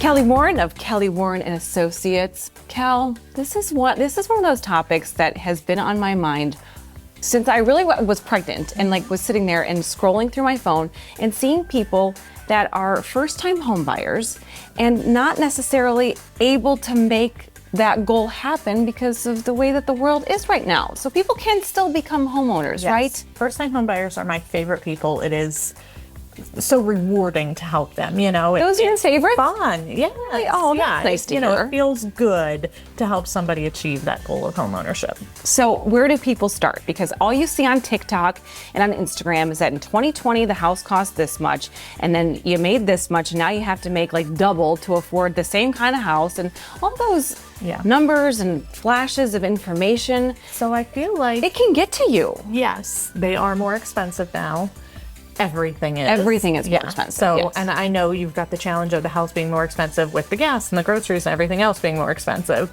Kelly Warren of Kelly Warren and Associates. Kel, this is one of those topics that has been on my mind since I really was pregnant and was sitting there and scrolling through my phone and seeing people that are first-time home buyers and not necessarily able to make that goal happen because of the way that the world is right now. So people can still become homeowners, Yes. right? First-time home buyers are my favorite people. It is so rewarding to help them, Those are your favorites? Fun, yeah. Oh, that's nice to hear. It feels good to help somebody achieve that goal of homeownership. So where do people start? Because all you see on TikTok and on Instagram is that in 2020, the house cost this much, and then you made this much, and now you have to make double to afford the same kind of house, and all those numbers and flashes of information. So I feel like It can get to you. yes, they are more expensive now. Everything is. Everything is more expensive. So, yes. and I know you've got the challenge of the house being more expensive with the gas and the groceries and everything else being more expensive.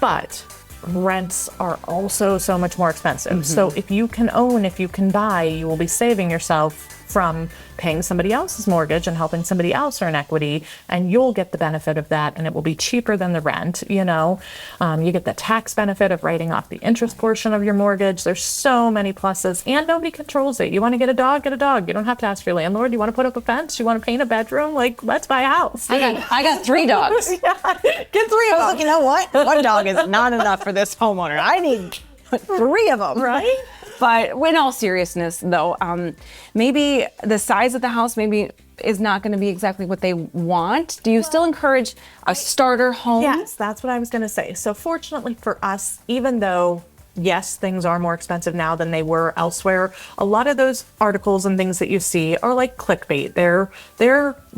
But rents are also so much more expensive. So if you can own, if you can buy, you will be saving yourself from paying somebody else's mortgage and helping somebody else earn equity, and you'll get the benefit of that, and it will be cheaper than the rent. You get the tax benefit of writing off the interest portion of your mortgage. There's so many pluses, and nobody controls it. You want to get a dog, get a dog. You don't have to ask your landlord. You want to put up a fence? You want to paint a bedroom? Let's buy a house. I got 3 dogs. Get 3 of them. You know what? 1 dog is not enough for this homeowner. I need 3 of them. Right? But in all seriousness, though, maybe the size of the house is not going to be exactly what they want. Do you still encourage a starter home? Yes, that's what I was going to say. So fortunately for us, even though yes, things are more expensive now than they were elsewhere, a lot of those articles and things that you see are like clickbait. They're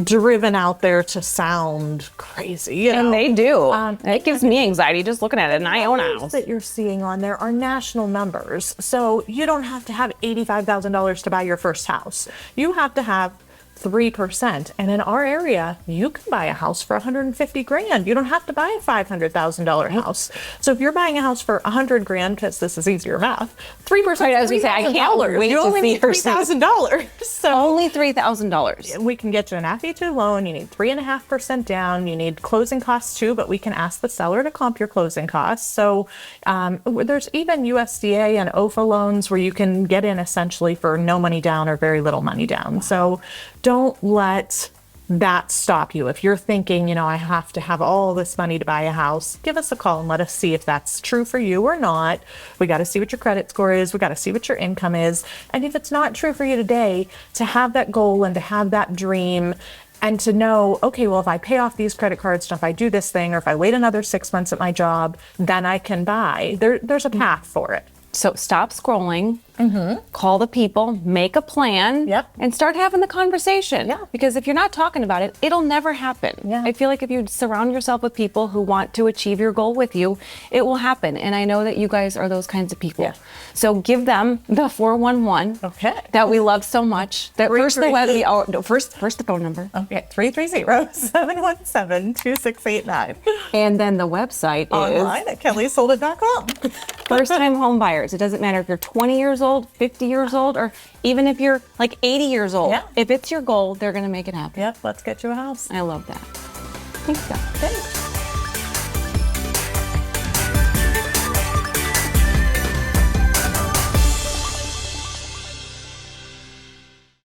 driven out there to sound crazy. And they do. It gives me anxiety just looking at it, and I own a numbers house. that you're seeing on there are national numbers. So you don't have to have $85,000 to buy your first house. You have to have 3%. And in our area, you can buy a house for $150,000. You don't have to buy a $500,000 house. So if you're buying a house for $100,000, because this is easier math, 3%. Right, I was gonna say, I can't wait you to only see need her $3,000. So Only $3,000. we can get you an FHA loan. You need 3.5% down. You need closing costs too, but we can ask the seller to comp your closing costs. So there's even USDA and OFA loans where you can get in essentially for no money down or very little money down. So don't let that stop you. If you're thinking, I have to have all this money to buy a house, give us a call and let us see if that's true for you or not. We got to see what your credit score is. We got to see what your income is. And if it's not true for you today, to have that goal and to have that dream and to know, okay, well, if I pay off these credit cards, and if I do this thing, or if I wait another 6 months at my job, then I can buy. There's a path for it. So stop scrolling, call the people, make a plan, and start having the conversation. Yeah. Because if you're not talking about it, it'll never happen. Yeah. I feel like if you surround yourself with people who want to achieve your goal with you, it will happen. And I know that you guys are those kinds of people. Yeah. So give them the 411 that we love so much. That first the phone number. Okay, 330-717-2689. And then the website is Online at kellysold.com. first-time home buyers. It doesn't matter if you're 20 years old, 50 years old, or even if you're 80 years old. Yeah. If it's your goal, they're going to make it happen. Yep, let's get you a house. I love that. Thanks, guys. Thanks.